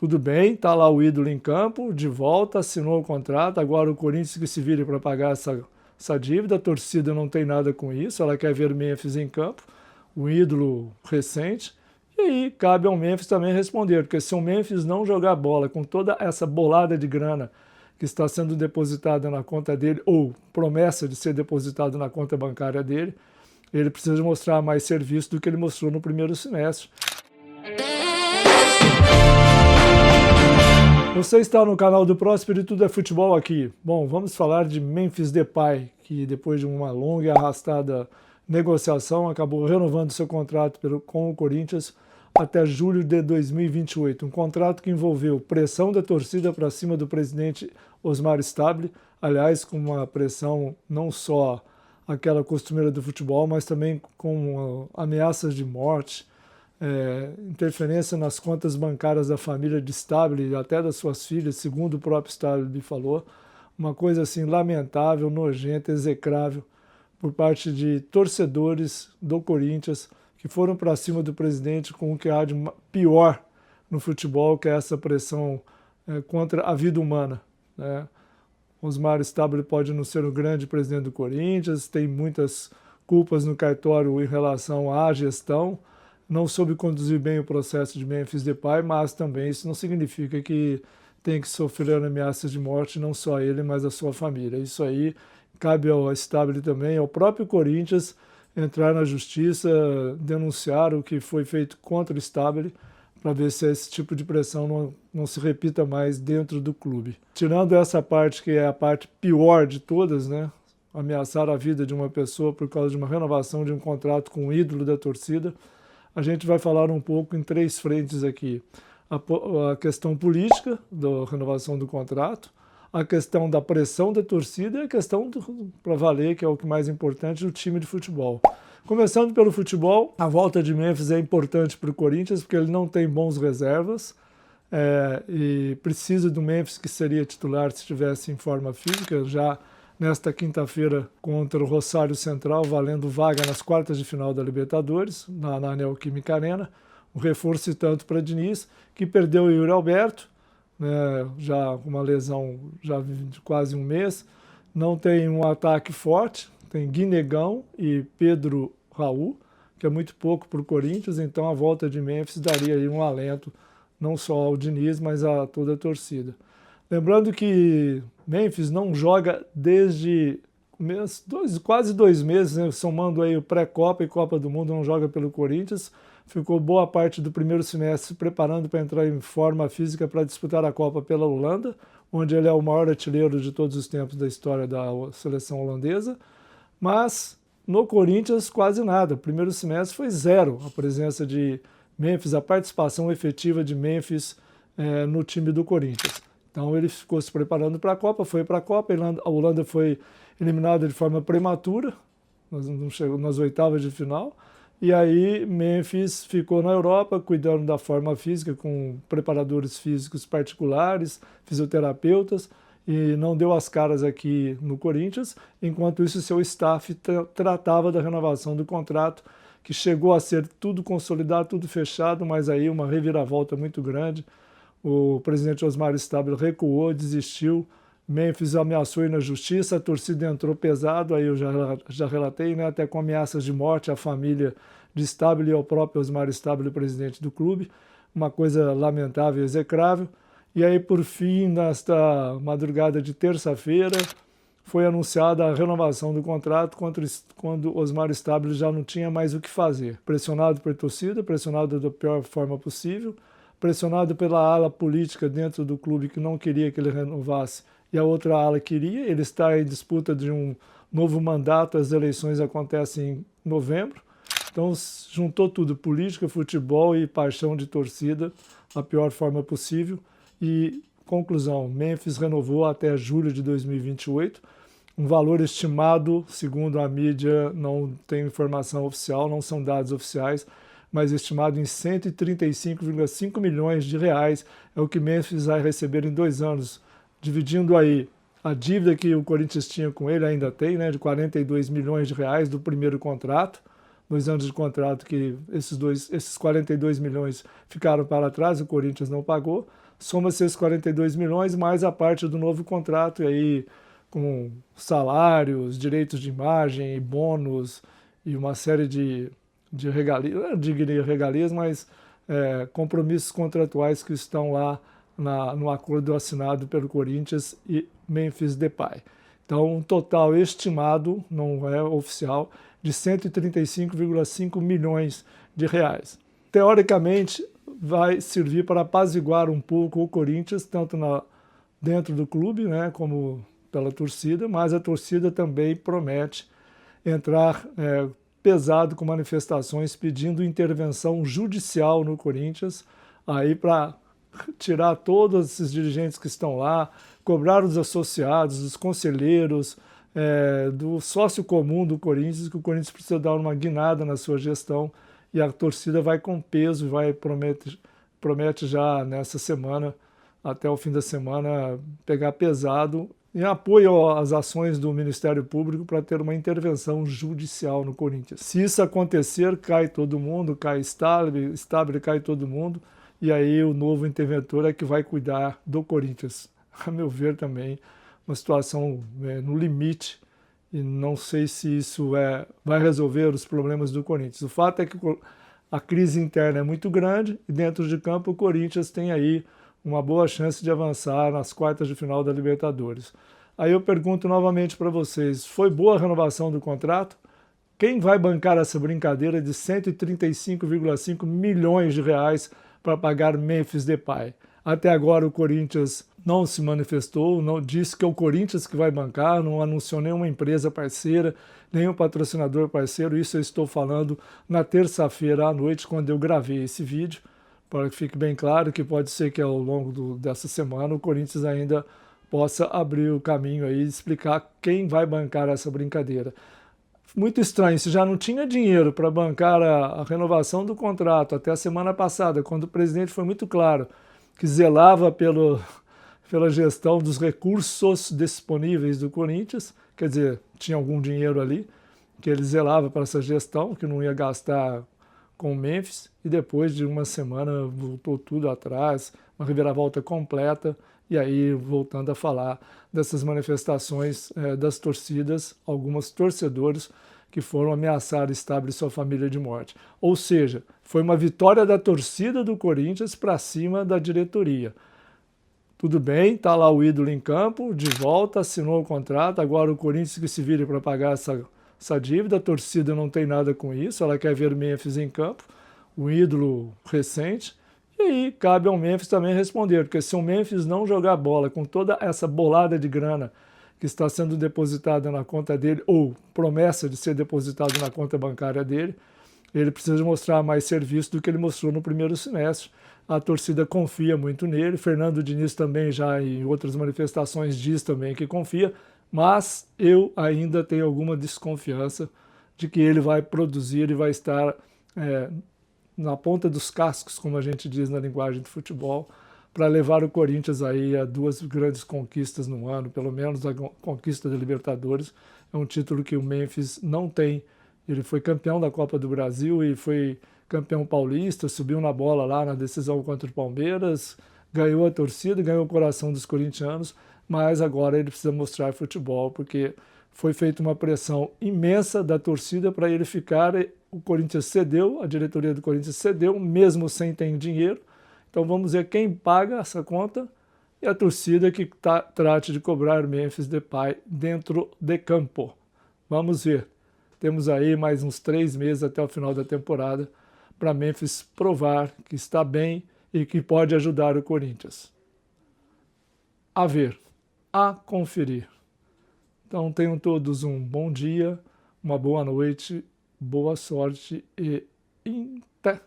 Tudo bem, tá lá o ídolo em campo, de volta, assinou o contrato, agora o Corinthians que se vire para pagar essa dívida, a torcida não tem nada com isso, ela quer ver o Memphis em campo, o ídolo recente, e aí cabe ao Memphis também responder, porque se o Memphis não jogar bola com toda essa bolada de grana que está sendo depositada na conta dele, ou promessa de ser depositado na conta bancária dele, ele precisa mostrar mais serviço do que ele mostrou no primeiro semestre. Você está no canal do Próspero e Tudo é Futebol aqui. Bom, vamos falar de Memphis Depay, que depois de uma longa e arrastada negociação acabou renovando seu contrato com o Corinthians até julho de 2028. Um contrato que envolveu pressão da torcida para cima do presidente Osmar Stabile, aliás, com uma pressão não só aquela costumeira do futebol, mas também com ameaças de morte, interferência nas contas bancárias da família de Stabile e até das suas filhas, segundo o próprio Stabile falou, uma coisa assim lamentável, nojenta, execrável por parte de torcedores do Corinthians que foram para cima do presidente com o que há de pior no futebol, que é essa pressão contra a vida humana, né? Osmar Stabile pode não ser o grande presidente do Corinthians, tem muitas culpas no cartório em relação à gestão, não soube conduzir bem o processo de Memphis Depay, mas também isso não significa que tem que sofrer ameaças de morte, não só ele, mas a sua família. Isso aí cabe ao Stabile também, ao próprio Corinthians, entrar na justiça, denunciar o que foi feito contra o Stabile, para ver se esse tipo de pressão não se repita mais dentro do clube. Tirando essa parte que é a parte pior de todas, né? Ameaçar a vida de uma pessoa por causa de uma renovação de um contrato com um ídolo da torcida, a gente vai falar um pouco em três frentes aqui. A questão política da renovação do contrato, a questão da pressão da torcida e a questão, para valer, que é o que mais importante, do time de futebol. Começando pelo futebol, a volta de Memphis é importante para o Corinthians, porque ele não tem bons reservas e precisa do Memphis, que seria titular se estivesse em forma física, já nesta quinta-feira contra o Rosário Central, valendo vaga nas quartas de final da Libertadores, na Neoquímica Arena. Um reforço tanto para Diniz, que perdeu o Yuri Alberto, né, já com uma lesão já de quase um mês, não tem um ataque forte, tem Guinegão e Pedro Raul, que é muito pouco para o Corinthians, então a volta de Memphis daria aí um alento, não só ao Diniz, mas a toda a torcida. Lembrando que Memphis não joga desde quase 2 meses, né, somando aí o pré-Copa e Copa do Mundo, não joga pelo Corinthians, ficou boa parte do primeiro semestre se preparando para entrar em forma física para disputar a Copa pela Holanda, onde ele é o maior artilheiro de todos os tempos da história da seleção holandesa, mas no Corinthians quase nada. O primeiro semestre foi zero a presença de Memphis, a participação efetiva de Memphis no time do Corinthians. Então ele ficou se preparando para a Copa, foi para a Copa, a Holanda foi eliminada de forma prematura, não chegou nas oitavas de final, e aí Memphis ficou na Europa cuidando da forma física com preparadores físicos particulares, fisioterapeutas, e não deu as caras aqui no Corinthians, enquanto isso seu staff tratava da renovação do contrato, que chegou a ser tudo consolidado, tudo fechado, mas aí uma reviravolta muito grande. O presidente Osmar Stabile recuou, desistiu, Memphis ameaçou ir na justiça, a torcida entrou pesado, aí eu já relatei, né, até com ameaças de morte à família de Stabile e ao próprio Osmar Stabile, presidente do clube, uma coisa lamentável e execrável. E aí, por fim, nesta madrugada de terça-feira, foi anunciada a renovação do contrato quando Osmar Stabile já não tinha mais o que fazer. Pressionado por torcida, pressionado da pior forma possível, pressionado pela ala política dentro do clube que não queria que ele renovasse e a outra ala queria. Ele está em disputa de um novo mandato, as eleições acontecem em novembro. Então juntou tudo, política, futebol e paixão de torcida, a pior forma possível. E, conclusão, Memphis renovou até julho de 2028, um valor estimado, segundo a mídia, não tem informação oficial, não são dados oficiais, mas estimado em 135,5 milhões de reais é o que Memphis vai receber em 2 anos, dividindo aí a dívida que o Corinthians tinha com ele, ainda tem, né, de 42 milhões de reais do primeiro contrato, 2 anos de contrato que esses 42 milhões ficaram para trás, o Corinthians não pagou, Soma-se esses 42 milhões, mais a parte do novo contrato, e aí com salários, direitos de imagem, bônus e uma série de regalias, não diria regalias, mas compromissos contratuais que estão lá no acordo assinado pelo Corinthians e Memphis Depay. Então, um total estimado, não é oficial, de 135,5 milhões de reais. Teoricamente, vai servir para apaziguar um pouco o Corinthians, tanto dentro do clube, né, como pela torcida, mas a torcida também promete entrar pesado com manifestações pedindo intervenção judicial no Corinthians, aí para tirar todos esses dirigentes que estão lá, cobrar os associados, os conselheiros, do sócio comum do Corinthians, que o Corinthians precisa dar uma guinada na sua gestão, e a torcida vai com peso e promete já nessa semana, até o fim da semana, pegar pesado em apoio às ações do Ministério Público para ter uma intervenção judicial no Corinthians. Se isso acontecer, cai todo mundo, cai Stabile, cai todo mundo, e aí o novo interventor é que vai cuidar do Corinthians. A meu ver também, uma situação no limite, e não sei se isso vai resolver os problemas do Corinthians. O fato é que a crise interna é muito grande e dentro de campo o Corinthians tem aí uma boa chance de avançar nas quartas de final da Libertadores. Aí eu pergunto novamente para vocês, foi boa a renovação do contrato? Quem vai bancar essa brincadeira de 135,5 milhões de reais para pagar Memphis Depay? Até agora o Corinthians não se manifestou, não disse que é o Corinthians que vai bancar, não anunciou nenhuma empresa parceira, nenhum patrocinador parceiro. Isso eu estou falando na terça-feira à noite, quando eu gravei esse vídeo, para que fique bem claro que pode ser que ao longo dessa semana o Corinthians ainda possa abrir o caminho aí e explicar quem vai bancar essa brincadeira. Muito estranho, se já não tinha dinheiro para bancar a renovação do contrato até a semana passada, quando o presidente foi muito claro que zelava pela gestão dos recursos disponíveis do Corinthians, quer dizer, tinha algum dinheiro ali, que ele zelava para essa gestão, que não ia gastar com o Memphis, e depois de uma semana voltou tudo atrás, uma reviravolta completa, e aí voltando a falar dessas manifestações das torcidas, alguns torcedores que foram ameaçar Stabile e sua família de morte. Ou seja, foi uma vitória da torcida do Corinthians para cima da diretoria. Tudo bem, está lá o ídolo em campo, de volta, assinou o contrato, agora o Corinthians que se vire para pagar essa dívida, a torcida não tem nada com isso, ela quer ver Memphis em campo, o ídolo recente, e aí cabe ao Memphis também responder, porque se o Memphis não jogar bola com toda essa bolada de grana que está sendo depositada na conta dele, ou promessa de ser depositado na conta bancária dele, ele precisa mostrar mais serviço do que ele mostrou no primeiro semestre. A torcida confia muito nele, Fernando Diniz também já em outras manifestações diz também que confia, mas eu ainda tenho alguma desconfiança de que ele vai produzir e vai estar na ponta dos cascos, como a gente diz na linguagem do futebol, para levar o Corinthians aí a duas grandes conquistas no ano, pelo menos a conquista da Libertadores. É um título que o Memphis não tem. Ele foi campeão da Copa do Brasil e foi campeão paulista, subiu na bola lá na decisão contra o Palmeiras, ganhou a torcida, ganhou o coração dos corintianos, mas agora ele precisa mostrar futebol, porque foi feita uma pressão imensa da torcida para ele ficar. O Corinthians cedeu, a diretoria do Corinthians cedeu, mesmo sem ter dinheiro. Então vamos ver quem paga essa conta e a torcida que trate de cobrar Memphis Depay dentro de campo. Vamos ver. Temos aí mais uns 3 meses até o final da temporada para Memphis provar que está bem e que pode ajudar o Corinthians. A ver, a conferir. Então tenham todos um bom dia, uma boa noite, boa sorte e até!